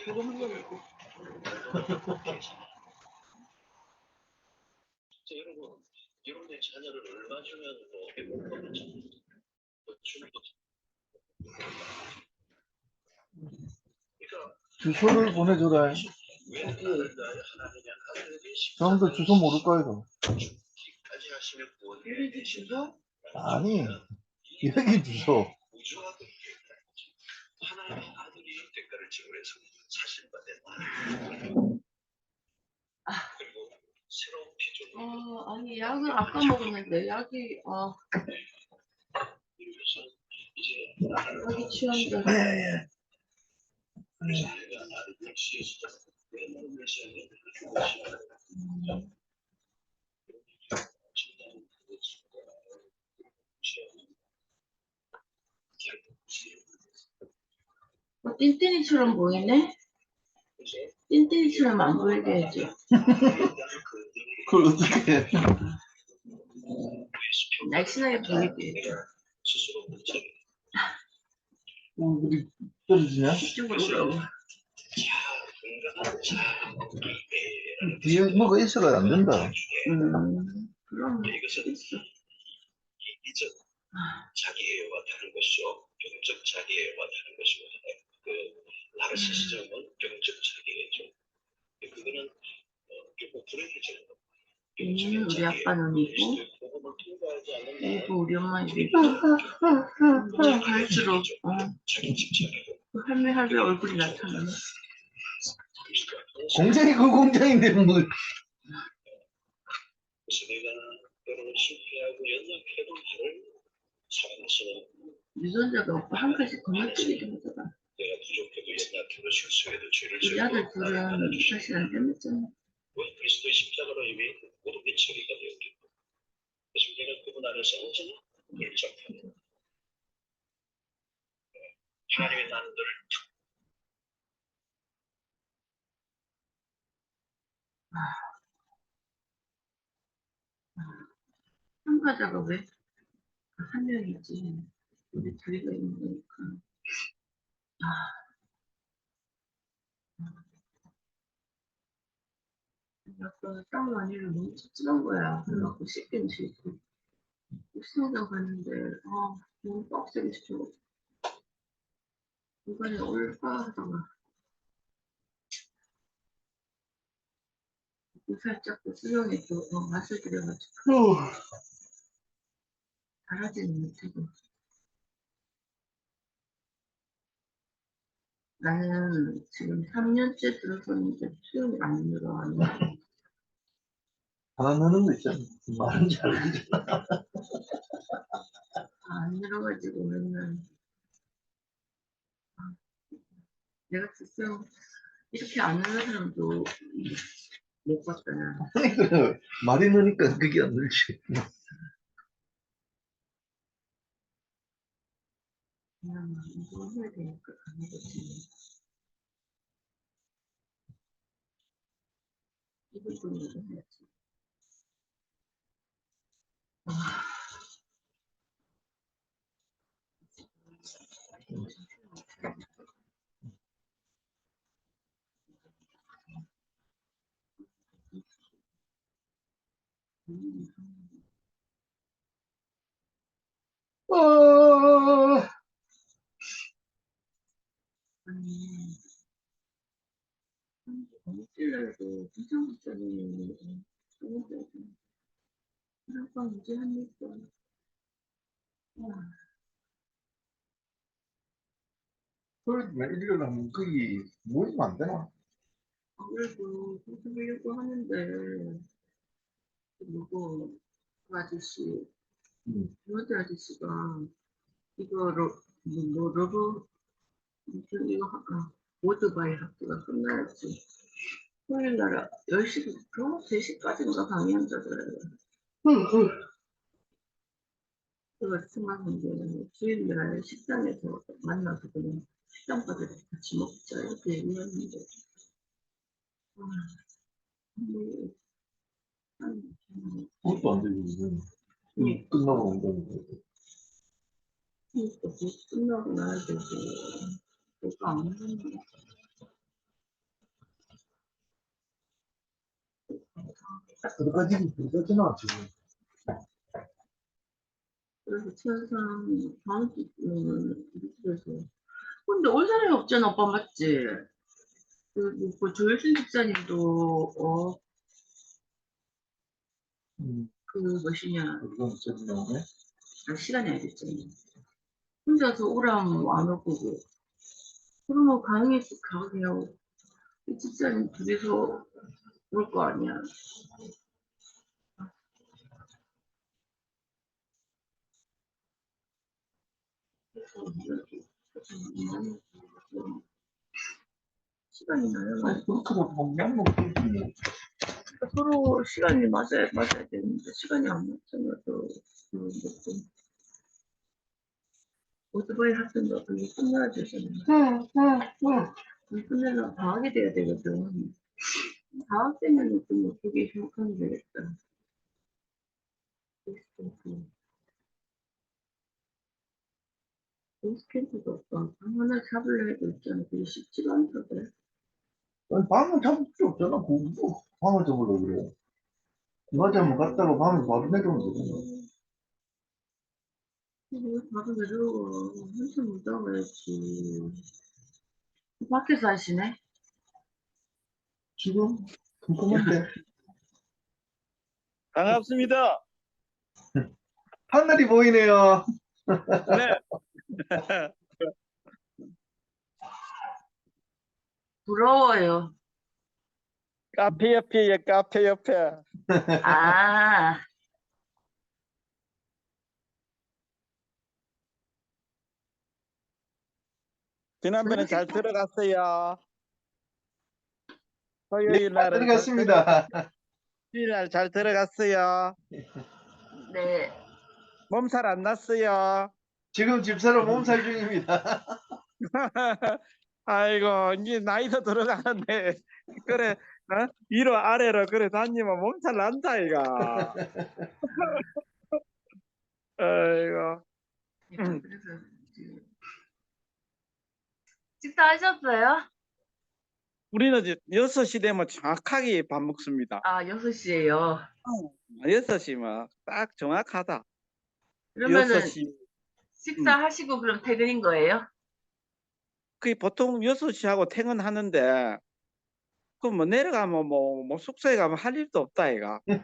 그거 한 번 있고. 여러분, 여러분의 자녀를 얼마 주면 배고프면 주는 거죠. 주소를 보내줘라. 형도 주소 모를 거야, 이거. 여기 주소? 아니, 여기 주소. 하나님의 아들이 대가를 지불해서 사실받은 그리고 새로운 피조물. 아니 약을 아까 먹었는데 약이 약이 취한다. 예. 띵띵이처럼 보이네? 띵띵이처럼 안 보이게 해야지. 그걸 어떻게 해? 날씬하게 보이게 해야지. 우리 떨어지냐? 이쪽으로 오라고. 뒤에 뭐가 있어가 안 된다. 그럼 이것은 이전 자기애와 다른 것이요, 영적 자기애와 다른 것이고, 그 나르시시즘은 영적 자기애죠. 그거는 조금 불행해지는 거. 우리 아빠는 있고, 이거 우리 엄마 이고 갈수록 자기 집착이고 그 할매 얼굴이 나타나네. 공장이 그 공장인데 뭐. 그래서 내가 여러분 실패하고 연약해도 나를 사랑하시는 유전자가 없고 한 가지 건너뛰기도 하더라. 내가 부족해도 연약해도 실수해도 죄를 우리 아들 둘은 사실 안 닮았잖아. 왜 그리스도의 십자가로 이미 모든 게 처리가 되었기 때문에 그래서 우리는 그분 안에서 언제나 결정하는 하나님의 나름대로 참가자가 왜 한 명이지? 우리 둘이가 있는 거니까. 약간 땀 많이 를 너무 찝찝한 거야. 그래갖고 씻긴 싫고. 수영장 갔는데 너무 빡세게 시켜. 이번에 올까 하다가 살짝 수영에 또 맛을 들여가지고 잘하지는 못하고. 나는 지금 3년째 들어서는데 수영이 안 늘어가네. 하나 넣는 거 있잖아. 말은 잘하지. 안 늘어가지고 맨날 내가 수영 이렇게 안 하는 사람도 못 봤잖아. 말이 넣으니까 그게 안 늘지. 그냥 이거 해야 되니까 가는 거지. 이걸 좀 이거 해야지. 아니 일주일날도 진짜 비싸네. 한번 이제 한 입도. 그러면 일어나면 그게 모이면 안 되나? 그래도 해보려고 하는데 누구 그 아저씨 유원태 아저씨가 이거로 뭐 러브 무슨 이거 오토바이 학교가 끝나야지. 토요일날 10시부터 3시까지인가 강의한다더라고요. 그래서 생각했는데 주일날 식당에서 만나서 그냥 식당 가서 같이 먹자 이렇게 얘기했는데 그것도 안 되지, 지금. 끝나고 온다는 거. 그러니까 끝나고 나야 되고 안 먹는 그까지나 지금. 그래서 치안상 다음 주는 그래서 근데 올 사람이 없잖아 오빠 맞지? 그 조일순 집사님도 그 뭐시냐 그건 저기 나오네. 시간이 안 됐잖아. 혼자서 오라면 안 올 거고 그러면 가능해서 가게하고 이 집사님 둘이서 올 거 아니야. 시간이 나요. 아니, 그렇게도 보면 뭐, 그렇지. 서로 시간이 맞아야 되는데 시간이 안 맞잖아. 오토바이 학생도 그게 끝나야 되잖아. 응. 끝내려면 방학이 돼야 되거든. 방학 때문에 좀 어떻게 생각하면 되겠다. 베이스캠프도 없고 방 하나 잡으려 해도 있잖아. 그게 쉽지가 않거든. 아니, 방은 잡을 필요 없잖아. 그거 방을 잡으려고 그래. 맞아면 갔다가 밤에 바로 내려오면 되잖아. 바로 내려와. 한참 못 나가야지. 밖에서 하시네? 지금 궁금한데. 반갑습니다. 하늘이 보이네요. 네. 부러워요. 카페 옆이에요, 카페 옆에. 아, 지난번에 잘 들어갔어요. 토요일 잘 날은 들어갔습니다. 토요일 날 잘 들어갔어요. 네. 몸살 안 났어요. 지금 집사람 몸살 중입니다. 아이고, 이제 나이도 들어가는데, 그래, 위로 아래로 그래 다니면 몸살 난다, 이가. 아이고. 그래서 식사하셨어요? 우리는 이제 6시 되면 정확하게 밥 먹습니다. 아, 6시에요. 6시면 딱 정확하다. 그러면은 6시. 식사하시고 그럼 퇴근인 거예요? 그게 보통 6시하고 퇴근하는데, 그럼 뭐 내려가면 뭐 숙소에 가면 할 일도 없다, 이가. 네.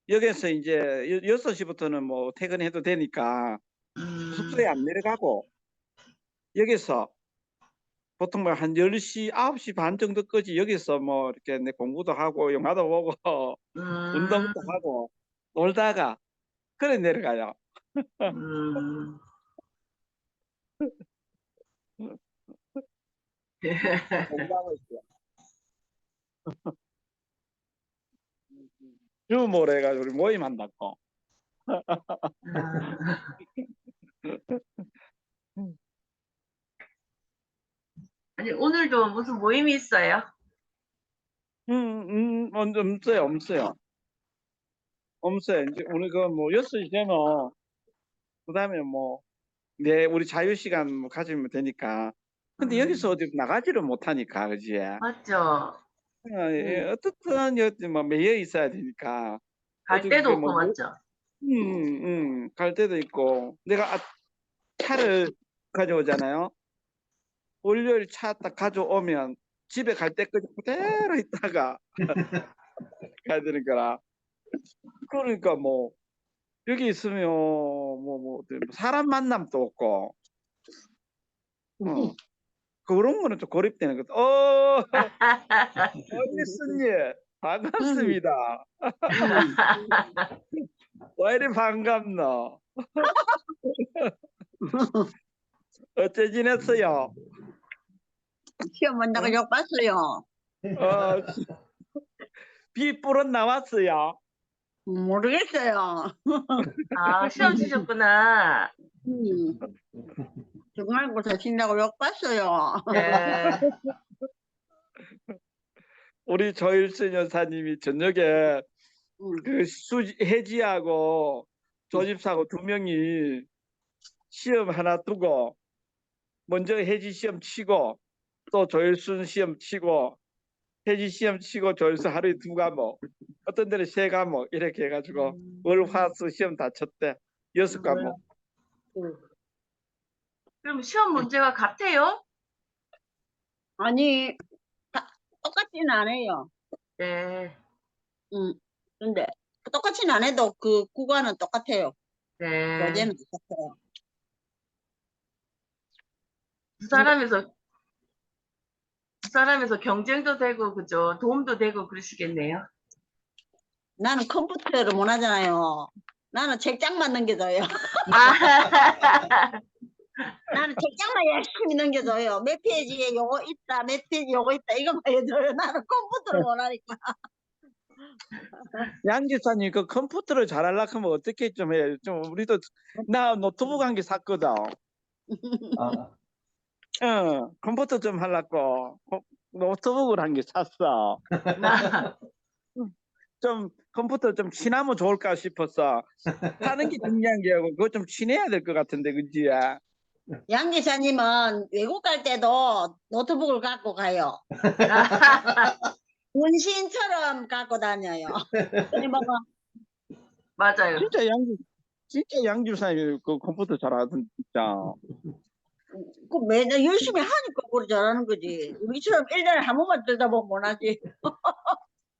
여기서 이제 6시부터는 뭐 퇴근해도 되니까 숙소에 안 내려가고, 여기서 보통 뭐 한 10시, 9시 반 정도까지 여기서 뭐 이렇게 내 공부도 하고, 영화도 보고, 운동도 하고, 놀다가, 그래 내려가요. 음. 공부하고 있어요. 주 모레 해가지고 우리 모임 한다고. 아니, 오늘도 무슨 모임이 있어요? 없어요, 없어요. 없어요. 이제 우리 그 뭐 6시 되면, 그 다음에 뭐, 우리 자유시간 뭐 가지면 되니까. 근데 여기서 어디 나가지를 못하니까, 그지? 맞죠? 어떻든 여기 뭐 매여 있어야 되니까. 갈 어디 데도 그게 없고, 뭐, 맞죠? 갈 때도 있고. 내가 차를 가져오잖아요. 월요일 차 딱 가져오면 집에 갈 때까지 그대로 있다가 가야 되는 거라. 그러니까 뭐, 여기 있으면 사람 만남도 없고, 어, 그런 거는 좀 고립되는 거죠. 어리스님 반갑습니다. 왜 이리 반갑노? 어째 지냈어요? 시험 본다고 욕 봤어요. 어, 비뿔은 나왔어요. 모르겠어요. 아, 시험 치셨구나. 중간고사 친다고 욕 봤어요. 네. 우리 조일순 여사님이 저녁에 음. 그 혜지하고 조집사하고 두 명이 시험 하나 두고 먼저 혜지 시험 치고 또 조일순 시험 치고 혜지 시험 치고 조일순 하루에 2과목, 어떤 데는 3과목 이렇게 해가지고 월, 화, 수 시험 다 쳤대. 6과목. 그럼 시험 문제가 같아요? 아니, 다 똑같지는 않아요. 네. 근데 똑같지는 안 해도 그 구간은 똑같아요. 네. 교재는 똑같아요. 두 사람에서 경쟁도 되고, 그죠? 도움도 되고 그러시겠네요. 나는 컴퓨터를 못 하잖아요. 나는 책장만 넘겨줘요. 아, 나는 책장만 열심히 넘겨줘요. 몇 페이지에 요거 있다, 몇 페이지 요거 있다, 이것만 해줘요. 나는 컴퓨터를 못 하니까. 양 집사님 그 컴퓨터를 잘하려고 하면 어떻게 좀 해? 좀 우리도 나 노트북 한 개 샀거든. 아, 컴퓨터 좀 하려고 노트북을 한 개 샀어. 좀 컴퓨터 좀 친하면 좋을까 싶어서 하는 게 중요한 게 아니고 그거 좀 친해야 될 것 같은데 그지? 양 기사님은 외국 갈 때도 노트북을 갖고 가요. 문신처럼 갖고 다녀요. 뭐 맞아요. 진짜 양 집사님 그 컴퓨터 잘하던 진짜. 그 매년 열심히 하니까 그걸 잘하는 거지. 우리처럼 1년에 한 번만 들다 보면 못하지.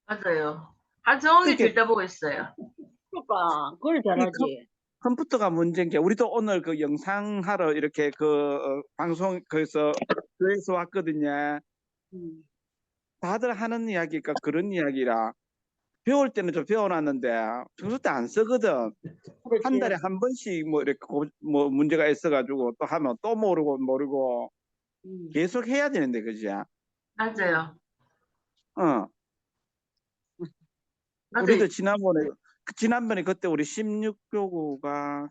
맞아요. 하루 종일 그게- 들다 보고 있어요. 그러니까 그걸 잘하지. 컴퓨터가 문제인 게 우리도 오늘 그 영상 하러 이렇게 방송 거기서 교회에서 왔거든요. 음. 다들 하는 이야기가 그런 이야기라 배울 때는 좀 배워놨는데 평소 때 안 쓰거든. 그렇지. 한 달에 한 번씩 뭐 이렇게 뭐 문제가 있어가지고 또 하면 또 모르고 계속 해야 되는데 그지? 맞아요. 맞아요. 우리도 지난번에 그때 우리 16교구가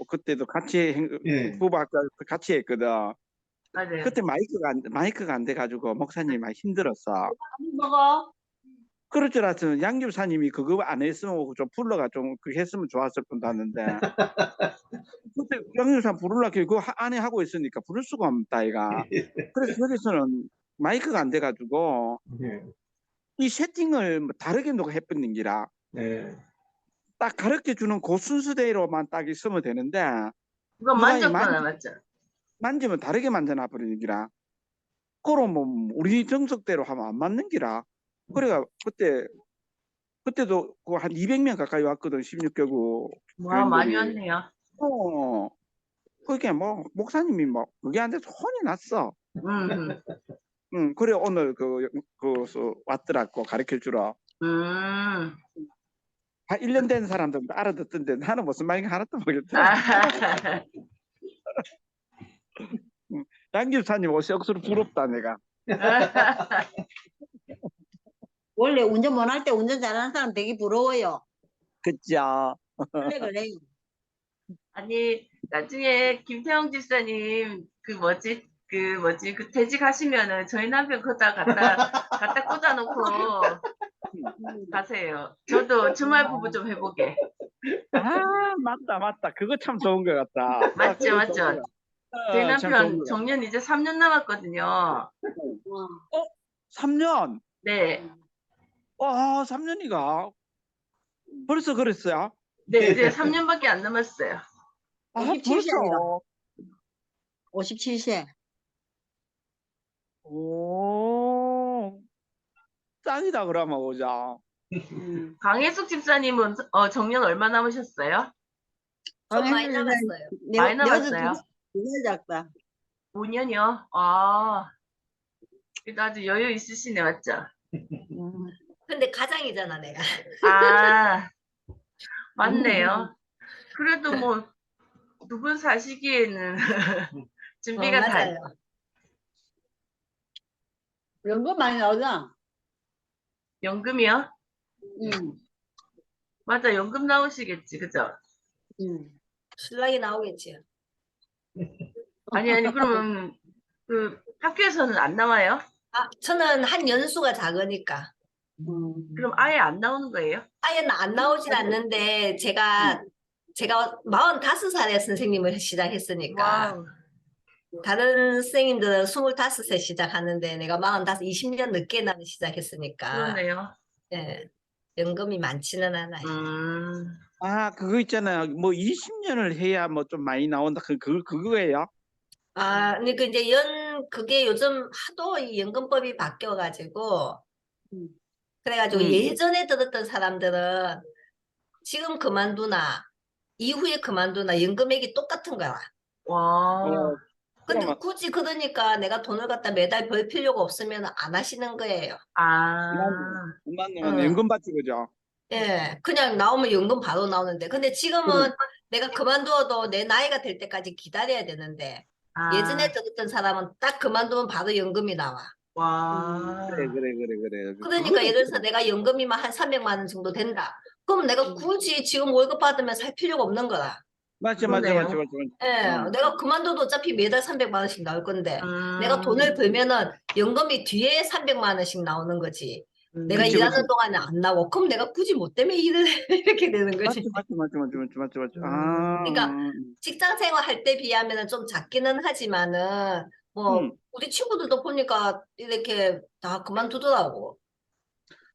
그때도 같이 예. 부부학교 같이 했거든. 맞아요. 그때 마이크가 안 돼가지고 목사님이 많이 힘들었어. 먹어. 그럴 줄 알았으면 양 집사님이 그거 안 했으면 좀 불러가 좀 그렇게 했으면 좋았을 뻔 하는데 그때 양 집사님 부르려고 그거 안에 하고 있으니까 부를 수가 없다 이가. 그래서 여기서는 마이크가 안 돼가지고 예. 이 세팅을 뭐 다르게 누가 해버린 기라 예. 딱 가르쳐 주는 그 순서대로만 딱 있으면 되는데 그건 누가 만졌구나, 맞죠? 만지면 다르게 만져놔 버리는 기라. 그럼 뭐 우리 정석대로 하면 안 맞는 기라. 그래가 그때도 그 한 200명 가까이 왔거든 16개국 와, 많이 교인들이. 왔네요. 그게 뭐 목사님이 뭐 그게 안 돼서 혼이 났어. 그래 오늘 왔더라고 가르쳐 주러. 한 1년 된 사람들도 알아듣던데 나는 무슨 말인지 하나도 모르겠더라. 양 집사님 옷이 억수로 부럽다 내가. 원래 운전 못 할 때 운전 잘하는 사람 되게 부러워요. 그죠? 그래요. 아니, 나중에 김태형 집사님, 그 퇴직하시면은 저희 남편 갖다 꽂아놓고 가세요. 저도 주말 부부 좀 해보게. 아 맞다 그거 참 좋은 것 같다. 맞죠, 맞죠? 저희 참 좋은 남편 것 같다. 정년 이제 3년 남았거든요. 3년? 네. 3년이가 벌써 그랬어요? 네, 이제 3년밖에 안 남았어요. 아 57세입니다. 벌써 57세. 오 짱이다 그러면 오자. 강혜숙 집사님은 정년 얼마 남으셨어요? 좀 많이 남았어요. 많이 남았어요? 2년 작다. 5년이요? 아, 그래도 아주 여유 있으시네, 맞죠? 근데 가장이잖아, 내가. 아, 맞네요. 그래도 뭐, 두 분 사시기에는 준비가 다. 맞아요. 연금 많이 나오잖아. 연금이요? 맞아, 연금 나오시겠지, 그죠? 신랑이 나오겠지. 아니, 그러면 그 학교에서는 안 나와요? 저는 한 연수가 작으니까. 그럼 아예 안 나오는 거예요? 아예는 안 나오진 않는데 제가 45살에 선생님을 시작했으니까. 와우. 다른 선생님들은 25세 시작하는데 내가 45, 20년 늦게 나는 시작했으니까 그러네요. 예, 연금이 많지는 않아요. 아, 그거 있잖아요. 뭐 20년을 해야 뭐 좀 많이 나온다. 그거예요? 아, 그러니까 이제 그게 요즘 하도 이 연금법이 바뀌어가지고 그래가지고 음. 예전에 들었던 사람들은 지금 그만두나 이후에 그만두나 연금액이 똑같은 거야. 와. 어, 근데 그러면 굳이 그러니까 내가 돈을 갖다 매달 벌 필요가 없으면 안 하시는 거예요. 아. 맞네. 응. 연금 받지, 그죠? 예, 그냥 나오면 연금 바로 나오는데. 근데 지금은 내가 그만두어도 내 나이가 될 때까지 기다려야 되는데, 아. 예전에 들었던 사람은 딱 그만두면 바로 연금이 나와. 와. 그래. 그러니까 그거는 예를 들어서 내가 연금이만 한 300만 원 정도 된다. 그럼 내가 굳이 지금 월급 받으면 살 필요가 없는 거다. 맞죠. 그러네요. 예, 내가 그만둬도 어차피 매달 300만 원씩 나올 건데, 내가 음. 돈을 벌면은 연금이 뒤에 300만 원씩 나오는 거지. 내가 그치, 일하는 그치. 동안에 안 나고, 그럼 내가 굳이 뭐 때문에 일을 해? 이렇게 되는 거지. 맞죠. 아, 그러니까 직장 생활 할 때 비하면은 좀 작기는 하지만은 뭐 우리 친구들도 보니까 이렇게 다 그만두더라고.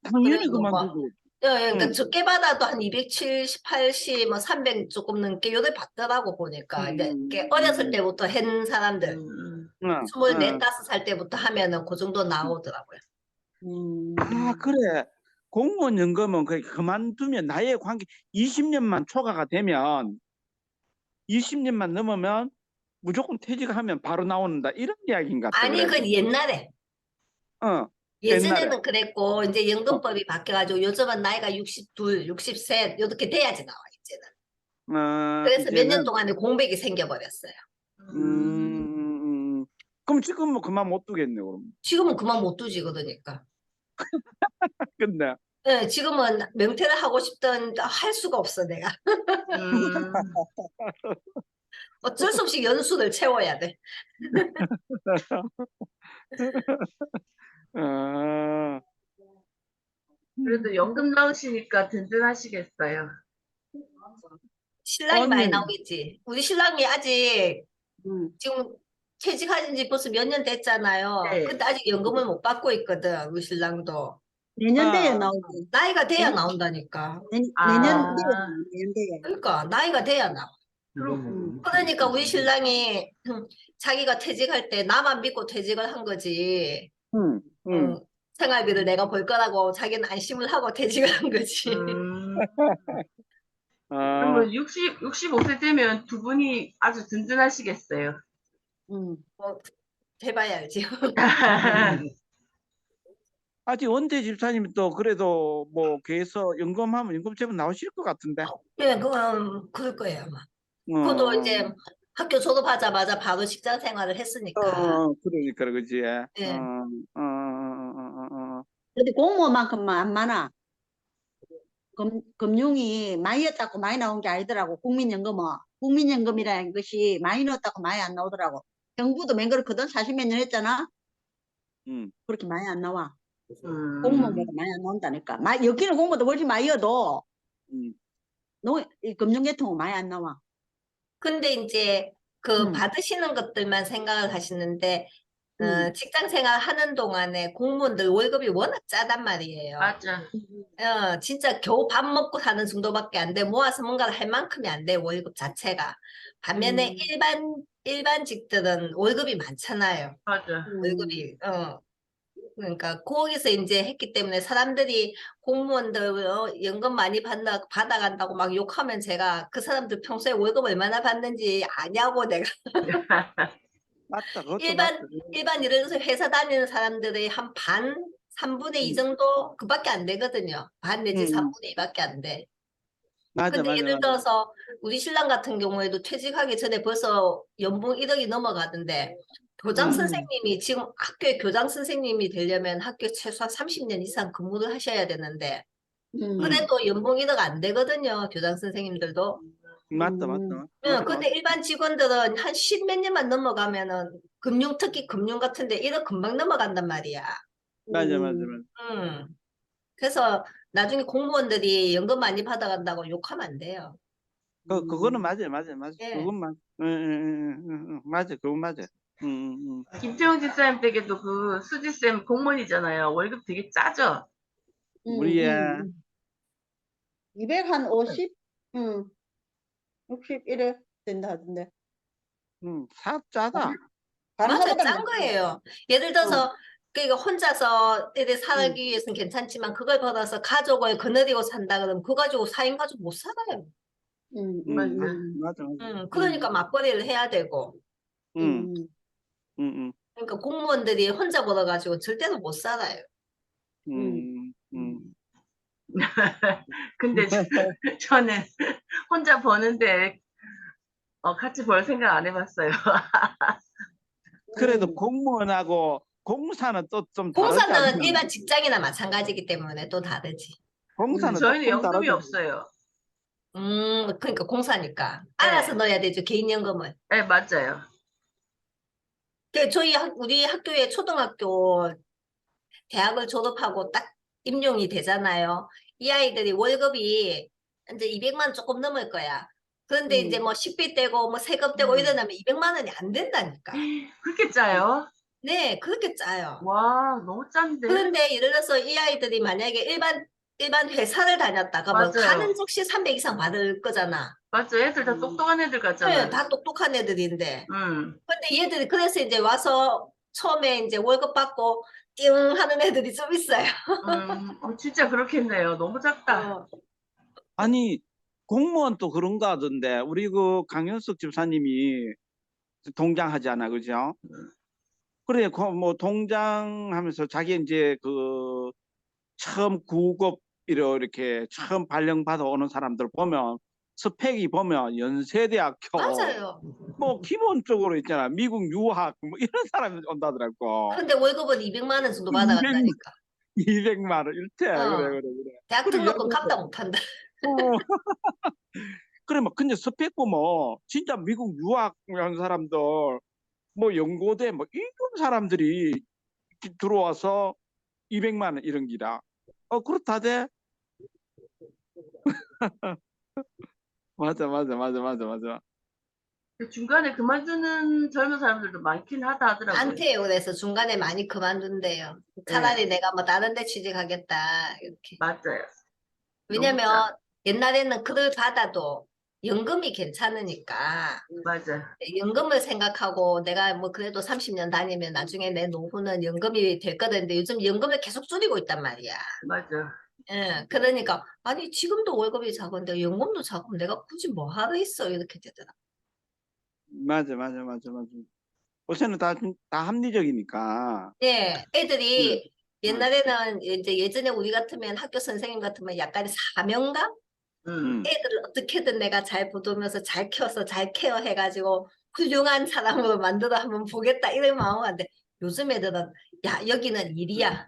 당연히 그래가지고 뭐 그만두고. 예, 예, 그러니까 음. 적게 받아도 한 270, 80, 뭐 300 조금 넘게 요들 받더라고 보니까. 이제 이렇게 어렸을 때부터 한 사람들 어, 24, 어. 5살 때부터 하면은 그 정도 나오더라고요. 아, 그래. 공무원 연금은 그만두면 나의 관계 20년만 초과가 되면 20년만 넘으면 무조건 퇴직하면 바로 나온다. 이런 이야기인 것 같아. 아니, 그래도. 그 옛날에. 어, 옛날에. 예전에는 그랬고 이제 어, 연금법이 바뀌어가지고 요즘은 나이가 62, 63 이렇게 돼야지 나와 이제는. 그래서 몇 년 이제는 동안에 공백이 생겨버렸어요. 그럼 지금 뭐 그만 못 두겠네, 그럼. 지금은 그만 못 두지 그러니까. 근데 네, 지금은 명퇴를 하고 싶던 할 수가 없어 내가. 어쩔 수 없이 연수를 채워야 돼. 어, 그래도 연금 나오시니까 든든하시겠어요. 신랑이 많이 언니, 나오겠지. 우리 신랑이 아직 음. 지금 퇴직한 지 벌써 몇 년 됐잖아요. 네. 근데 아직 연금을 못 받고 있거든, 우리 신랑도. 내년 아, 돼야 나오지. 나이가 돼야 내- 나온다니까. 내년 아. 돼야 나와. 내년 돼야. 그러니까 나이가 돼야 나와. 그러니까 우리 신랑이 자기가 퇴직할 때 나만 믿고 퇴직을 한 거지. 음, 음. 생활비를 내가 벌 거라고 자기는 안심을 하고 퇴직을 한 거지. 아, 그러면 65세 되면 두 분이 아주 든든하시겠어요. 뭐 해봐야 알지. 아직 원재 집사님이 또 그래도 뭐 계속 연금하면 연금 제법 나오실 것 같은데. 예, 그건 그럴 거예요, 아마. 그것도 어, 이제 학교 졸업하자마자 바로 직장 생활을 했으니까. 그러니까 그지. 예. 근데 공무원만큼만 안 많아. 금융이 많이 넣었다고 많이 나온 게 아니더라고. 국민연금은. 국민연금이라는 것이 많이 넣었다고 많이 안 나오더라고. 정부도 맨 그렇거든. 40몇 년 했잖아. 그렇게 많이 안 나와. 공무원보다 많이 안 나온다니까. 여기는 공무원도 훨씬 많이 넣어도 이 금융계통은 많이 안 나와. 근데 이제 그 음. 받으시는 것들만 생각을 하시는데 직장 생활 하는 동안에 공무원들 월급이 워낙 짜단 말이에요. 맞아. 진짜 겨우 밥 먹고 사는 정도밖에 안 돼. 모아서 뭔가를 할 만큼이 안 돼, 월급 자체가. 반면에 일반직들은 월급이 많잖아요. 맞아. 월급이. 그러니까 거기서 이제 했기 때문에 사람들이 공무원들 연금 많이 받아간다고 막 욕하면 제가 그 사람들 평소에 월급 얼마나 받는지 아냐고 내가. 맞다. 그것도 맞다. 일반 예를 들어서 회사 다니는 사람들의 한 반, 3분의 2 정도 그밖에 안 되거든요. 반 내지 3분의 2밖에 안 돼. 맞아. 근데 예를 들어서 우리 신랑 같은 경우에도 퇴직하기 전에 벌써 연봉 1억이 넘어가던데 교장 선생님이 지금 학교에 교장 선생님이 되려면 학교에 최소한 30년 이상 근무를 하셔야 되는데 그래도 연봉 1억 안 되거든요. 교장 선생님들도. 맞다. 근데 일반 직원들은 한 10 몇 년만 넘어가면은 특히 금융 같은데 1억 금방 넘어간단 말이야. 맞아. 그래서 나중에 공무원들이 연금 많이 받아간다고 욕하면 안 돼요. 그거는 맞아. 예. 그건 맞아. 맞아. 그건 맞아. 김태형 집사님 댁에도 그 수지쌤 공무원이잖아요. 월급 되게 짜죠? 우리의 250? 60 이래 된다 하던데. 짜다. 다른 맞아, 사람보다 짠 거예요. 예를 들어서 그러니까 혼자서 애들 살기 위해서는 괜찮지만 그걸 받아서 가족을 거느리고 산다 그러면 그거 가지고 4인 가족 못 살아요. 맞아. 그러니까 맞벌이를 해야 되고. 그러니까 공무원들이 혼자 벌어가지고 절대로 못 살아요. 근데 저는 혼자 버는데 같이 벌 생각 안 해봤어요. 그래도 공무원하고 공사는 또 좀 다르지 공사는 않나? 일반 직장이나 마찬가지이기 때문에 또 다르지. 공사는 저희는 조금 연금이 다르죠. 없어요. 그러니까 공사니까. 알아서 넣어야 되죠, 개인연금을. 네, 맞아요. 우리 학교에 초등학교, 대학을 졸업하고 딱 임용이 되잖아요. 이 아이들이 월급이 이제 200만 원 조금 넘을 거야. 그런데 이제 뭐 식비 떼고 뭐 세금 떼고 이러면 200만 원이 안 된다니까. 그렇게 짜요? 네, 그렇게 짜요. 와, 너무 짠데? 그런데 예를 들어서 이 아이들이 만약에 일반 회사를 다녔다가 뭐 맞아요. 가는 즉시 300 이상 받을 거잖아. 맞죠? 애들 다 똑똑한 애들 같잖아요. 네, 다 똑똑한 애들인데. 음. 근데 얘들이 그래서 이제 와서 처음에 이제 월급 받고 띵 하는 애들이 좀 있어요. 진짜 그렇겠네요. 너무 작다. 아니 공무원도 그런가 하던데 우리 그 강현석 집사님이 동장 하잖아, 그죠? 그래, 뭐 동장하면서 자기 이제 그 처음 구급 이렇게 처음 발령 받아 오는 사람들 보면 스펙이 보면 연세대학교 맞아요. 뭐 기본적으로 있잖아, 미국 유학 뭐 이런 사람이 온다더라고. 근데 월급은 200만 원 정도 받아간다니까. 200만 원 일대. 그래. 대학 그래, 등록금 갚다 못한다. 그래, 뭐 근데 스펙 보면 진짜 미국 유학 한 사람들 뭐 연고대 뭐 이런 사람들이 들어와서 200만 원 이런 기라. 그렇다대. 맞아. 중간에 그만두는 젊은 사람들도 많긴 하다 하더라고요. 많대요. 그래서 중간에 많이 그만둔대요. 차라리 내가 뭐 다른 데 취직하겠다. 이렇게. 맞아요. 왜냐면 옛날에는 그걸 받아도 연금이 괜찮으니까 맞아. 연금을 생각하고 내가 뭐 그래도 30년 다니면 나중에 내 노후는 연금이 될 거던데 요즘 연금을 계속 줄이고 있단 말이야. 맞아. 예, 그러니까 아니 지금도 월급이 작은데 연금도 작으면 내가 굳이 뭐 하러 있어 이렇게 되더라. 맞아. 요새는 다 합리적이니까. 예, 애들이 옛날에는 이제 예전에 우리 같으면 학교 선생님 같으면 약간 사명감? 애들을 어떻게든 내가 잘 보듬으면서 잘 키워서 잘 케어해가지고 훌륭한 사람으로 만들어 한번 보겠다 이런 마음인데 요즘 애들은 야 여기는 일이야.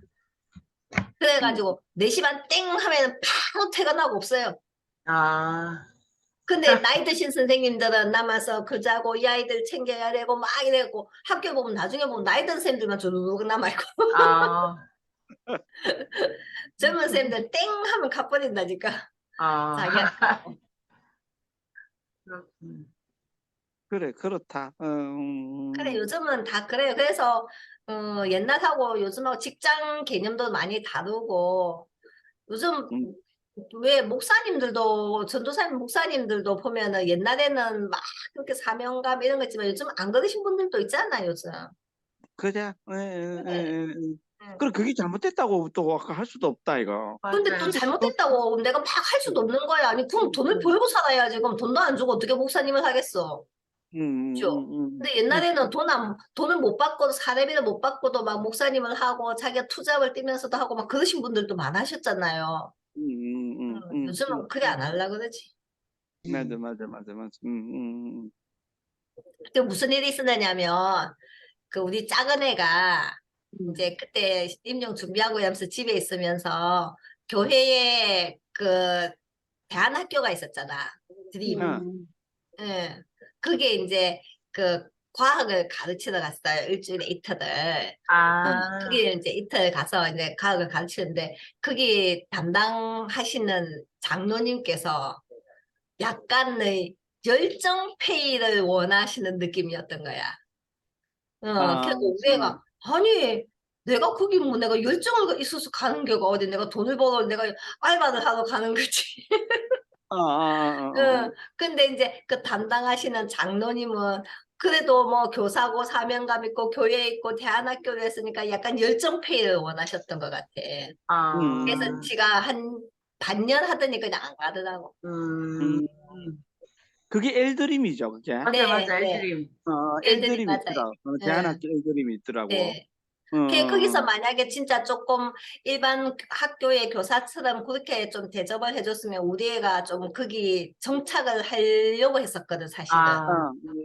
그래가지고 4시 반 땡 하면 바로 퇴근하고 없어요. 근데 나이 드신 선생님들은 남아서 그자고 이 아이들 챙겨야 되고 막 이래고 학교 보면 나중에 보면 나이 든 선생님들만 주르륵 남아있고 젊은 선생님들 땡 하면 가버린다니까. 자기야. 그래, 그렇다. 그래 요즘은 다 그래요. 그래서 옛날하고 요즘하고 직장 개념도 많이 다르고 요즘 왜 목사님들도 전도사님 목사님들도 보면은 옛날에는 막 그렇게 사명감 이런 거 있지만 요즘 안 그러신 분들도 있잖아요 요즘. 그래. 그래, 그게 잘못됐다고 또 할 수도 없다 이거. 근데 또 잘못됐다고 내가 막 할 수도 없는 거야. 아니 그럼 돈을 벌고 살아야지. 그럼 돈도 안 주고 어떻게 목사님을 하겠어. 그렇죠? 근데 옛날에는 돈을 못 받고도 사례비를 못 받고도 막 목사님을 하고 자기가 투잡을 뛰면서도 하고 막 그러신 분들도 많으셨잖아요. 요즘은 그래 안 하려 그러지. 맞아. 그때 무슨 일이 있었냐면 그 우리 작은 애가 이제 그때 임용 준비하고 하면서 집에 있으면서 교회에 그 대안학교가 있었잖아. 드림. 예. 그게 이제 그 과학을 가르치러 갔어요. 일주일에 이틀을. 그게 이제 이틀 가서 이제 과학을 가르치는데 거기 담당하시는 장로님께서 약간의 열정페이를 원하시는 느낌이었던 거야. 그래서 우리 애가 아니 내가 거기 뭐 내가 열정을 있어서 가는 게가 어디 내가 돈을 벌어 내가 알바를 하러 가는 거지. 근데 이제 그 담당하시는 장로님은 그래도 뭐 교사고 사명감 있고 교회 있고 대안학교를 했으니까 약간 열정페이를 원하셨던 것 같아. 그래서 지가 한 반년 하더니 그냥 안 가더라고. 그게 엘드림이죠, 그게. 맞아, 네, 맞아, 네. 엘드림. 엘드림 엘드림이 맞아요. 있더라고. 네. 대안학교 엘드림이 있더라고. 네. 거기서 만약에 진짜 조금 일반 학교의 교사처럼 그렇게 좀 대접을 해줬으면 우리 애가 좀 거기 정착을 하려고 했었거든, 사실은.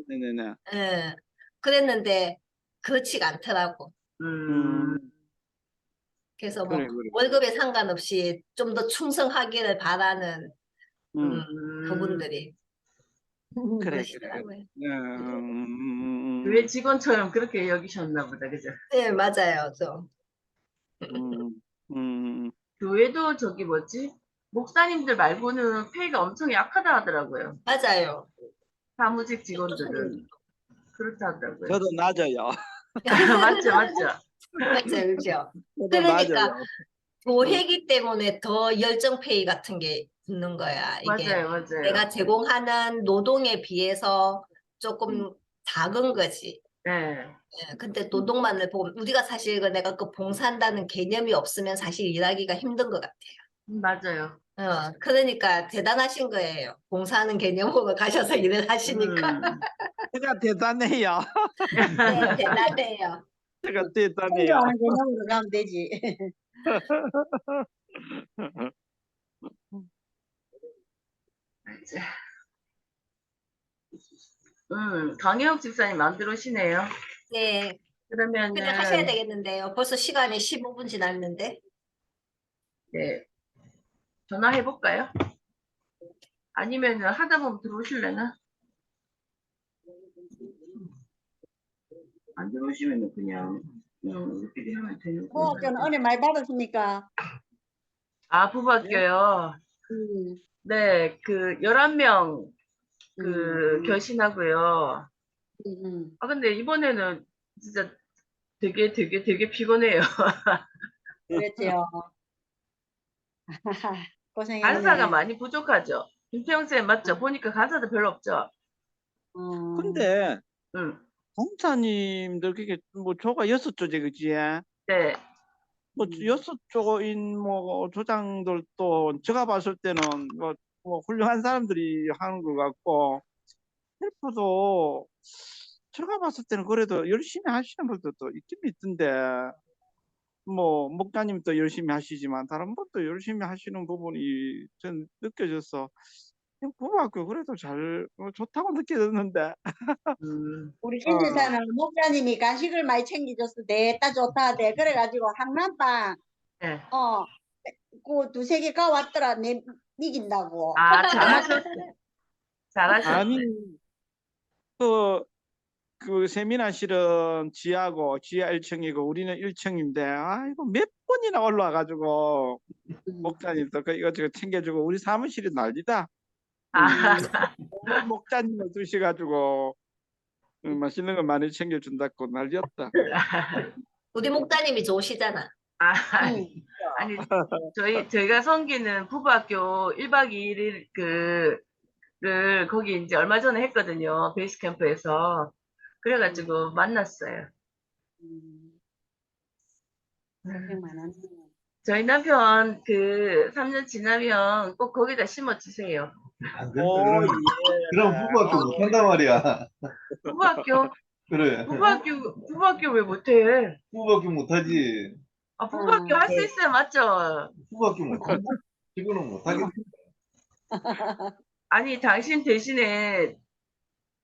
네네네. 예. 그랬는데 그렇지가 않더라고. 그래서 뭐 그래, 그래. 월급에 상관없이 좀 더 충성하기를 바라는 그분들이 그래, 그러시더라고요. 교회 직원처럼 그렇게 여기셨나 보다, 그죠? 네, 맞아요. 좀. 교회도 저기 뭐지? 목사님들 말고는 페이가 엄청 약하다 하더라고요. 맞아요. 사무직 직원들은 그렇다 하더라고요. 저도 낮아요. 맞죠, 맞죠. 맞아요, 그죠? 저도 그러니까 낮아요. 교회기 때문에 더 열정 페이 같은 게 붙는 거야. 이게 맞아요, 맞아요. 내가 제공하는 노동에 비해서 조금 작은 거지. 네. 예, 근데 노동만을 보고 우리가 사실 내가 그 봉사한다는 개념이 없으면 사실 일하기가 힘든 것 같아요. 맞아요. 그러니까 대단하신 거예요. 봉사하는 개념으로 가셔서 일을 하시니까. 제가 대단해요. 네, 대단해요. 제가 대단해요. 공부하는 개념으로 가면 되지. 맞아. 강혜옥 집사님 안 들어오시네요. 네, 그러면은 그냥 하셔야 되겠는데요. 벌써 시간이 15분 지났는데. 네. 전화해 볼까요? 아니면은 하다 보면 들어오실래나? 안 들어오시면은 그냥 우리끼리 하면 되는 거예요. 부학교는 은혜 많이 받았습니까? 아, 부부학교요. 네, 그 11명 그 결신하고요. 아, 근데 이번에는 진짜 되게 피곤해요. 그랬지요. 고생했네. 간사가 많이 부족하죠. 김태형 쌤 맞죠? 보니까 간사도 별로 없죠? 근데 응. 공사님들 그게 뭐 조가 6조지, 그지? 네. 뭐 6조인 뭐 조장들도 제가 봤을 때는 뭐 훌륭한 사람들이 하는 것 같고 헬프도 제가 봤을 때는 그래도 열심히 하시는 분들도 있긴 있던데 뭐 목사님도 열심히 하시지만 다른 분도 열심히 하시는 부분이 전 느껴져서 부부학교 그래도 잘 좋다고 느껴졌는데 우리 신지사는 목사님이 간식을 많이 챙겨줬을 때 딱 좋다 대 그래가지고 항남빵 네. 그 두세 개 가왔더라 내 이긴다고. 아, 잘하셨어. 잘하셨어. 아니 그 세미나 실은 지하 1층이고 우리는 1층인데 아이고 몇 번이나 올라와가지고 목사님도 그 이것저것 챙겨주고 우리 사무실이 난리다. 아, 목사님을 두셔가지고 맛있는 거 많이 챙겨준다고 난리였다. 우리 목사님이 좋으시잖아. 아니, 저희가 섬기는 부부학교 1박 2일 를 거기 이제 얼마 전에 했거든요. 베이스 캠프에서. 그래가지고 만났어요. 고생 많았네. 저희 남편 그 3년 지나면 꼭 거기다 심어주세요. 안 된다. 그럼 부부학교 못한단 말이야. 부부학교? 그래. 부부학교 왜 못해? 부부학교 못하지. 아, 부부학교 할 수 네. 있어요. 맞죠? 부부학교 못한다. 지금은 못하겠다. 아니, 당신 대신에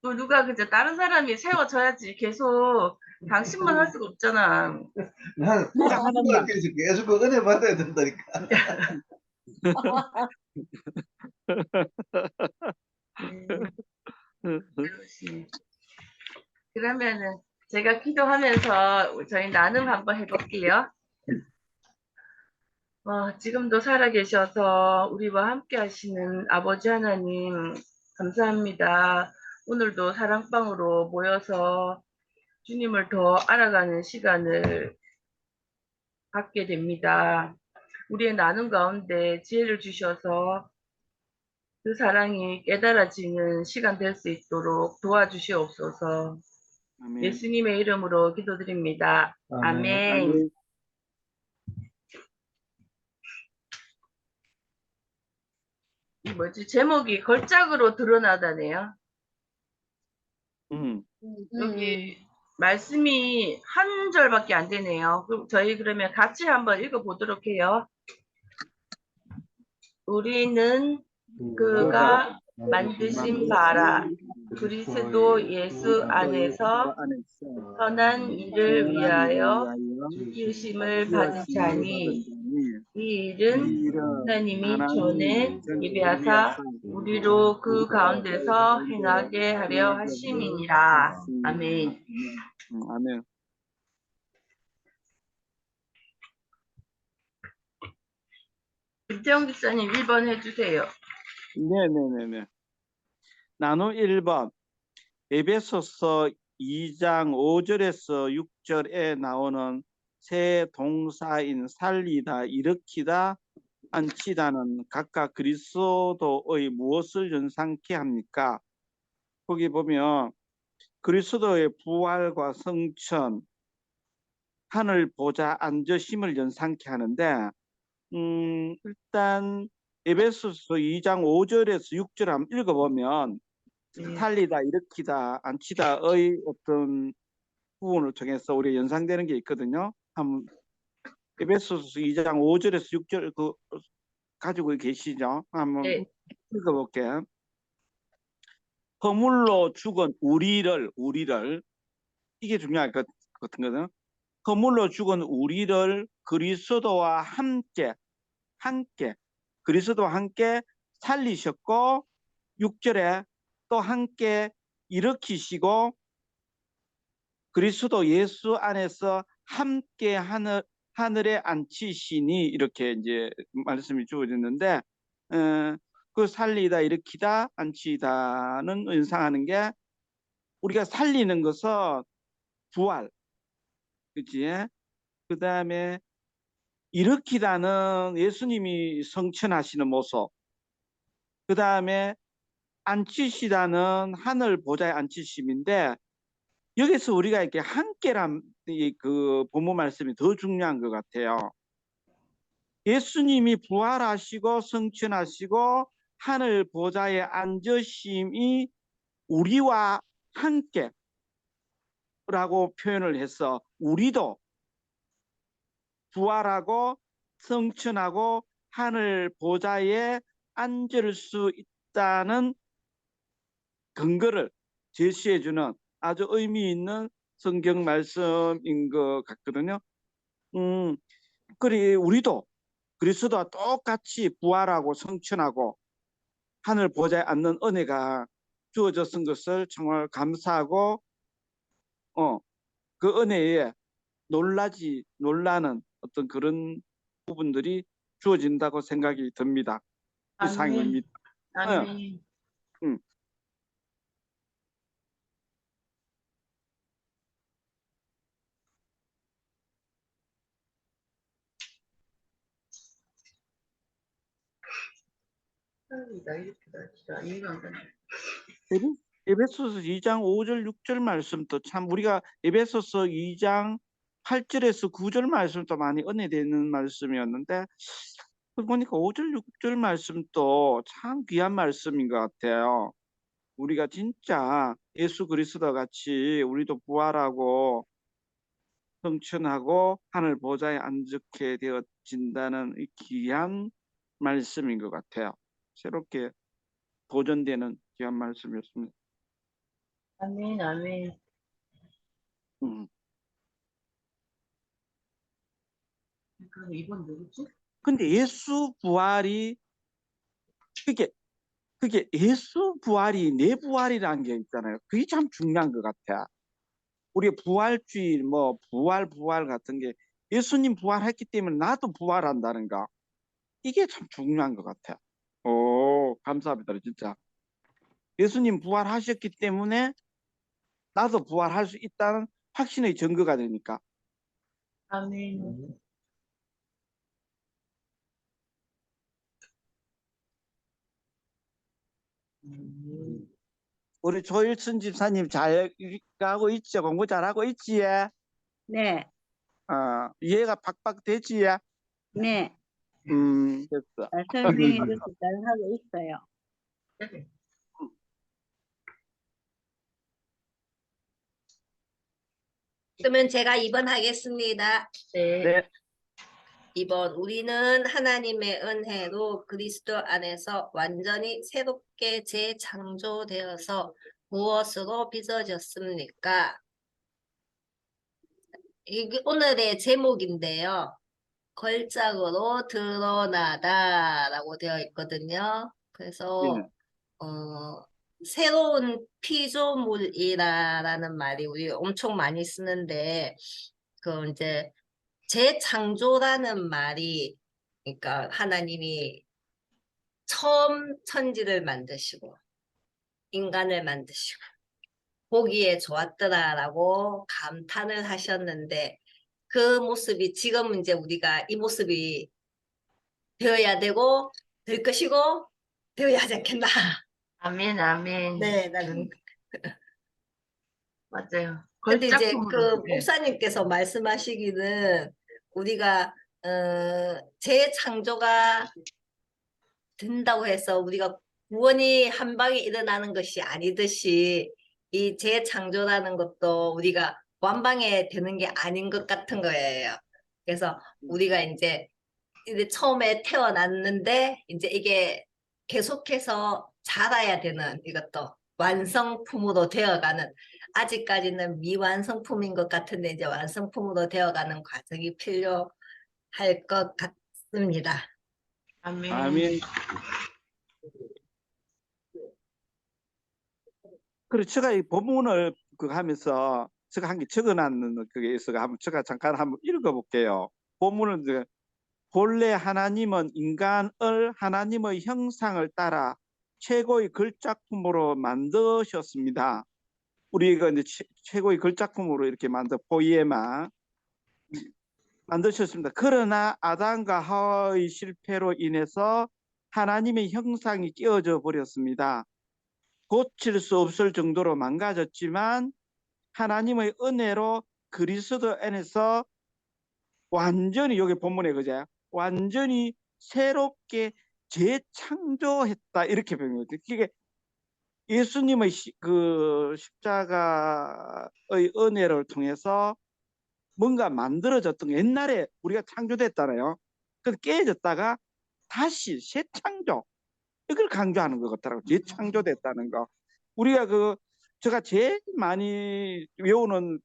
또 누가 그저 다른 사람이 세워줘야지. 계속 당신만 할 수가 없잖아. 나는 부부학교에서 계속 그 은혜 받아야 된다니까. 그러면은 제가 기도하면서 저희 나눔 한번 해볼게요. 지금도 살아계셔서 우리와 함께 하시는 아버지 하나님 감사합니다. 오늘도 사랑방으로 모여서 주님을 더 알아가는 시간을 갖게 됩니다. 우리의 나눔 가운데 지혜를 주셔서 그 사랑이 깨달아지는 시간 될 수 있도록 도와주시옵소서. 아멘. 예수님의 이름으로 기도드립니다. 아멘. 아멘. 아멘. 이 뭐지? 제목이 걸작으로 드러나다네요. 여기 말씀이 한 절밖에 안 되네요. 그럼 저희 그러면 같이 한번 읽어보도록 해요. 우리는 그가 만드신 바라 그리스도 예수 안에서 선한 일을 위하여 지으심을 받은 자니 이 일은 하나님이 전에 예비하사 우리로 그 가운데서 행하게 하려 하심이니라. 아멘. 아멘. 김태형 기사님 1번 해주세요. 네네네네. 나눔 1번. 에베소서 2장 5절에서 6절에 나오는 새 동사인 살리다, 일으키다, 안치다는 각각 그리스도의 무엇을 연상케 합니까? 거기 보면 그리스도의 부활과 성천, 하늘 보좌 앉으심을 연상케 하는데 일단 에베소서 2장 5절에서 6절 한번 읽어보면 살리다, 일으키다, 안치다의 어떤 부분을 통해서 우리 연상되는 게 있거든요. 한번 에베소서 2장 5절에서 6절 그 가지고 계시죠? 한번 네. 읽어볼게요. 허물로 죽은 우리를 이게 중요할 것 같거든요. 허물로 죽은 우리를 그리스도와 함께 그리스도와 함께 살리셨고 6절에 또 함께 일으키시고 그리스도 예수 안에서 함께 하늘에 앉히시니 이렇게 이제 말씀이 주어졌는데 그 살리다, 일으키다, 앉히다는 연상하는 게 우리가 살리는 것은 부활, 그치? 그 다음에 일으키다는 예수님이 성천하시는 모습, 그 다음에 앉히시다는 하늘 보좌에 앉히심인데 여기서 우리가 이렇게 함께란 그 본문 말씀이 더 중요한 것 같아요. 예수님이 부활하시고 성천하시고 하늘 보좌에 앉으심이 우리와 함께라고 표현을 해서 우리도 부활하고 성천하고 하늘 보좌에 앉을 수 있다는 근거를 제시해주는 아주 의미 있는 성경 말씀인 것 같거든요. 그리 우리도 그리스도와 똑같이 부활하고 성천하고 하늘 보좌에 앉는 은혜가 주어졌은 것을 정말 감사하고 그 은혜에 놀라는 어떤 그런 부분들이 주어진다고 생각이 듭니다. 이상입니다. 아멘. 살리다, 일으키다, 진짜 이해가 안 가네. 에베소서 2장 5절 6절 말씀도 참 우리가 에베소서 2장 8절에서 9절 말씀도 많이 은혜되는 말씀이었는데 보니까 5절 6절 말씀도 참 귀한 말씀인 것 같아요. 우리가 진짜 예수 그리스도 같이 우리도 부활하고 성천하고 하늘 보좌에 앉게 되어진다는 이 귀한 말씀인 것 같아요. 새롭게 도전되는 귀한 말씀이었습니다. 아멘, 아멘. 그럼 이번 누구지? 근데 예수 부활이 그게 예수 부활이 내 부활이라는 게 있잖아요. 그게 참 중요한 것 같아. 우리 부활주의 부활 같은 게 예수님 부활했기 때문에 나도 부활한다는 거 이게 참 중요한 것 같아. 오, 감사합니다, 진짜. 예수님 부활하셨기 때문에 나도 부활할 수 있다는 확신의 증거가 되니까. 아멘. 우리 조일순 집사님 잘 가고 있죠? 공부 잘하고 있지? 네, 이해가 팍팍 되지? 네. 됐어. 설명해 줘서 잘하고 있어요. 그러면 제가 2번 하겠습니다. 네. 네. 2번, 우리는 하나님의 은혜로 그리스도 안에서 완전히 새롭게 재창조되어서 무엇으로 빚어졌습니까? 이게 오늘의 제목인데요. 걸작으로 드러나다라고 되어 있거든요. 그래서 예. 새로운 피조물이라는 말이 우리 엄청 많이 쓰는데 그 이제 재창조라는 말이 그러니까 하나님이 처음 천지를 만드시고 인간을 만드시고 보기에 좋았더라라고 감탄을 하셨는데 그 모습이 지금 이제 우리가 이 모습이 되어야 되고 될 것이고 되어야 하지 않겠나. 아멘, 아멘. 네, 나는. 맞아요. 근데 이제 그 걸작품으로. 목사님께서 말씀하시기는 우리가 재창조가 된다고 해서 우리가 구원이 한 방에 일어나는 것이 아니듯이 이 재창조라는 것도 우리가 완방에 되는 게 아닌 것 같은 거예요. 그래서 우리가 이제 처음에 태어났는데 이제 이게 계속해서 자라야 되는 이것도 완성품으로 되어가는 아직까지는 미완성품인 것 같은데 이제 완성품으로 되어가는 과정이 필요할 것 같습니다. 아멘. 아멘. 그리고 제가 이 본문을 하면서 제가 한 개 적어놨는 그게 있어가 한번 제가 잠깐 한번 읽어볼게요. 본문은 이제 본래 하나님은 인간을 하나님의 형상을 따라 최고의 걸작품으로 만드셨습니다. 우리가 이제 최고의 걸작품으로 이렇게 포이에마 만드셨습니다. 그러나 아담과 하와의 실패로 인해서 하나님의 형상이 깨어져 버렸습니다. 고칠 수 없을 정도로 망가졌지만 하나님의 은혜로 그리스도 안에서 완전히 여기 본문에 그죠? 완전히 새롭게 재창조했다 이렇게 표현해요. 그게 예수님의 그 십자가의 은혜를 통해서 뭔가 만들어졌던 게 옛날에 우리가 창조됐잖아요. 그 깨졌다가 다시 새 창조 이걸 강조하는 것 같더라고요. 재창조됐다는 거. 우리가 제가 제일 많이 외우는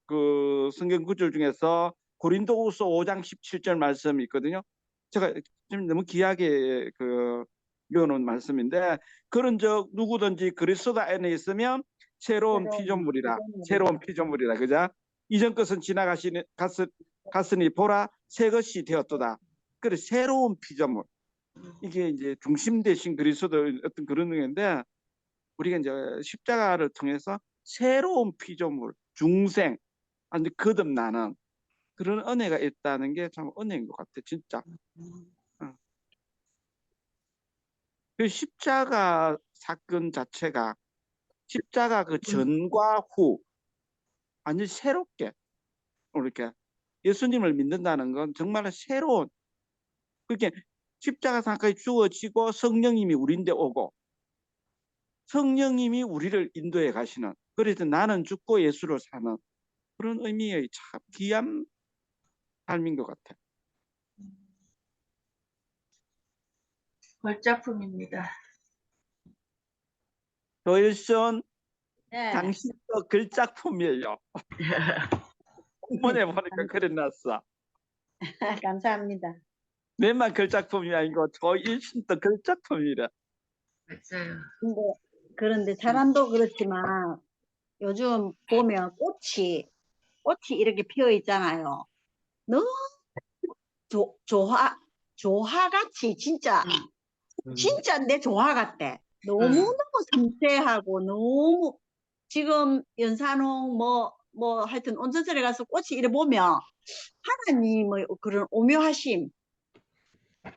그 성경 구절 중에서 고린도후서 5장 17절 말씀이 있거든요. 제가 좀 너무 귀하게 외우는 말씀인데 그런즉 누구든지 그리스도 안에 있으면 새로운 피조물이라. 새로운 피조물이라. 그죠? 이전 것은 갔으니 보라 새 것이 되었도다. 그래 새로운 피조물. 이게 이제 중심 대신 그리스도 어떤 그런 의미인데 우리가 이제 십자가를 통해서 새로운 피조물, 중생, 완전 거듭나는 그런 은혜가 있다는 게 참 은혜인 것 같아, 진짜. 그 십자가 사건 자체가 십자가 그 전과 후 완전 새롭게 이렇게 예수님을 믿는다는 건 정말 새로운 그렇게 십자가 사건이 주어지고 성령님이 우리인데 오고 성령님이 우리를 인도해 가시는 그래서 나는 죽고 예수를 사는 그런 의미의 참 귀한 삶인 것 같아. 걸작품입니다. 조일순 네. 당신도 걸작품이에요. 본문에 보니까 그래놨어. 감사합니다. 내만 걸작품이 아니고 조일순도 걸작품이래. 맞아요. 그런데 사람도 그렇지만 요즘 보면 꽃이 이렇게 피어 있잖아요. 너무 조화같이 진짜 내 조화 같대. 너무너무 섬세하고 너무 지금 연산홍 뭐 뭐 하여튼 온천설에 가서 꽃이 이래 보면 하나님의 그런 오묘하심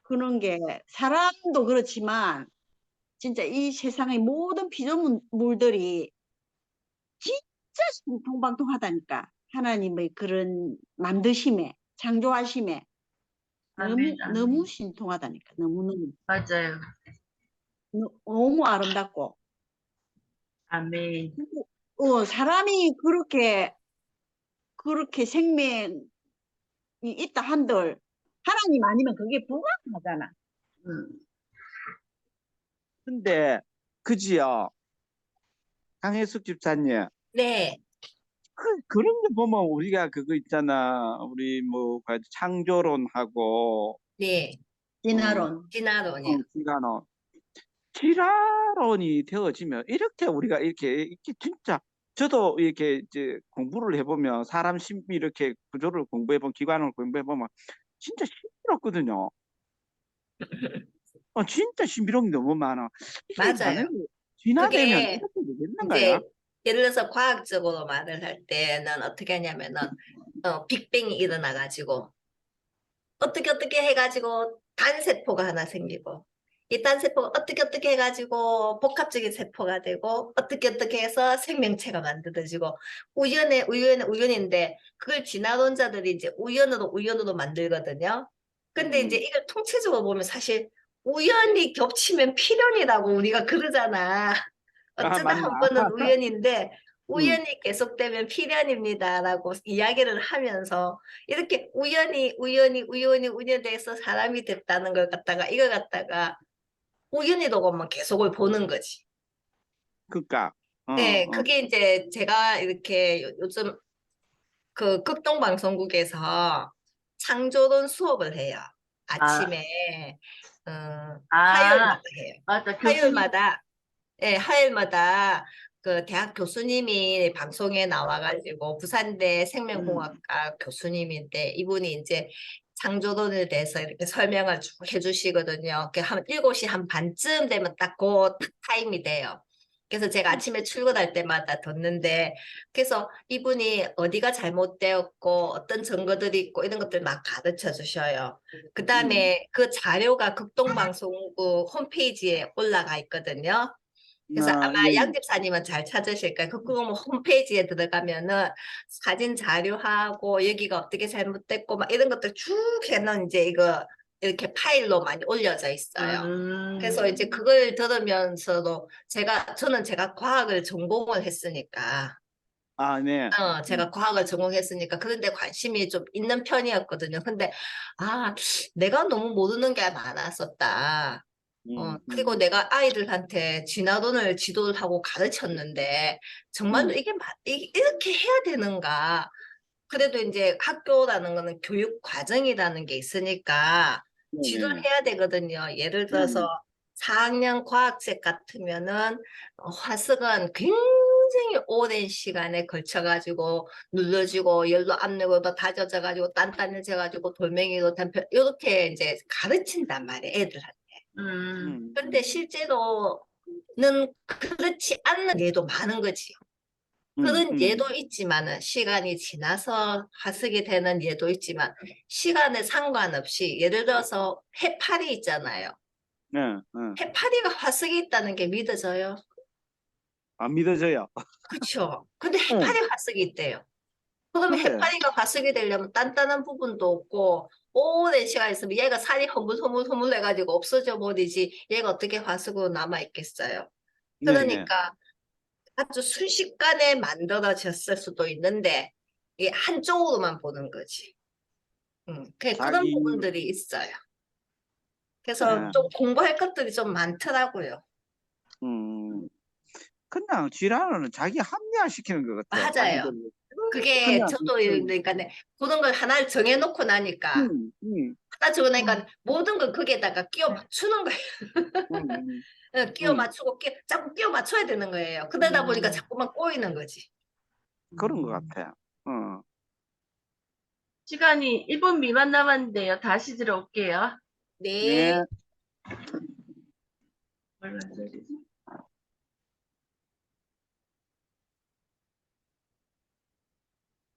그런 게 사람도 그렇지만 진짜 이 세상의 모든 피조물들이 진짜 신통방통하다니까. 하나님의 그런 만드심에 창조하심에 아멘, 너무 아멘. 신통하다니까. 너무너무 맞아요. 너무 아름답고 아멘. 사람이 그렇게 생명이 있다 한들 하나님 아니면 그게 불가능하잖아. 음. 근데 그지요. 강혜숙 집사님. 네, 그런 거 보면 우리가 그거 있잖아. 우리 뭐 창조론하고 네, 진화론. 진화론이요. 시간은 실화론이 되어지면 이렇게 우리가 이렇게 진짜 저도 이렇게 이제 공부를 해보면 사람 심리 이렇게 구조를 공부해보면 기관을 공부해보면 진짜 신비롭거든요. 진짜 신비로운 게 너무 많아. 이게 만약에 맞아요. 진화되면 그게 이렇게 되겠는 거야? 이제 예를 들어서 과학적으로 말을 할 때는 어떻게 하냐면은 빅뱅이 일어나 가지고 어떻게 해가지고 단세포가 하나 생기고 이 단세포가 어떻게 해가지고 복합적인 세포가 되고 어떻게 해서 생명체가 만들어지고 우연인데 그걸 진화론자들이 이제 우연으로 만들거든요. 근데 이제 이걸 통체적으로 보면 사실 우연이 겹치면 필연이라고 우리가 그러잖아. 어쩌다 맞나? 한 번은 우연인데 음. 우연이 계속되면 필연입니다라고 이야기를 하면서 이렇게 우연이 돼서 사람이 됐다는 걸 갖다가 이걸 갖다가 우연이라고만 계속을 보는 거지. 그니까. 네, 그게 이제 제가 이렇게 요즘 그 극동방송국에서 창조론 수업을 해요. 아, 아침에 아, 화요일마다 해요. 맞다. 교수님. 화요일마다 예, 화요일마다 그 대학 교수님이 방송에 나와가지고 부산대 생명공학과 교수님인데 이분이 이제 창조론에 대해서 이렇게 설명을 쭉 해주시거든요. 한 7시 한 반쯤 되면 딱 그 타임이 돼요. 그래서 제가 아침에 출근할 때마다 듣는데 그래서 이분이 어디가 잘못되었고 어떤 증거들이 있고 이런 것들 막 가르쳐 주셔요. 그 다음에 그 자료가 극동방송국 홈페이지에 올라가 있거든요. 그래서 아마 양 예. 집사님은 잘 찾으실 거예요. 그거 뭐 홈페이지에 들어가면은 사진 자료하고 여기가 어떻게 잘못됐고 막 이런 것들 쭉 해놓은 이제 이거 이렇게 파일로 많이 올려져 있어요. 그래서 이제 그걸 들으면서도 저는 제가 과학을 전공을 했으니까 네. 제가 과학을 전공했으니까 그런데 관심이 좀 있는 편이었거든요. 근데 내가 너무 모르는 게 많았었다. 그리고 내가 아이들한테 진화론을 지도를 하고 가르쳤는데 정말로 이렇게 해야 되는가? 그래도 이제 학교라는 거는 교육 과정이라는 게 있으니까 지도를 해야 되거든요. 예를 들어서 4학년 과학책 같으면은 화석은 굉장히 오랜 시간에 걸쳐가지고 눌러지고 열로 압력으로 다져져가지고 단단해져가지고 돌멩이로 이렇게 이제 가르친단 말이에요, 애들한테. 근데 실제로는 그렇지 않는 예도 많은 거지요. 그런 예도 있지만은 시간이 지나서 화석이 되는 예도 있지만 시간에 상관없이 예를 들어서 해파리 있잖아요. 해파리가 화석이 있다는 게 믿어져요? 안 믿어져요. 그렇죠. 근데 응. 해파리 화석이 있대요. 그러면 근데 해파리가 화석이 되려면 단단한 부분도 없고 오랜 시간 있으면 얘가 살이 허물허물 해가지고 없어져 버리지 얘가 어떻게 화석으로 남아있겠어요. 네네. 그러니까 아주 순식간에 만들어졌을 수도 있는데 이게 한쪽으로만 보는 거지. 그런 자기 부분들이 있어요. 그래서 예. 좀 공부할 것들이 좀 많더라고요. 음. 그냥 지랄은 자기 합리화시키는 것 같아. 맞아요. 자기들 그게 그냥 저도 그러니까 그런 걸 하나를 정해놓고 나니까 하나 적어놓으니까 모든 걸 거기에다가 끼워 맞추는 거예요. 음, 끼워 맞추고 자꾸 끼워 맞춰야 되는 거예요. 그러다 보니까 자꾸만 꼬이는 거지. 그런 것 같아. 시간이 1분 미만 남았는데요. 다시 들어올게요. 네. 네. 얼마 전이지?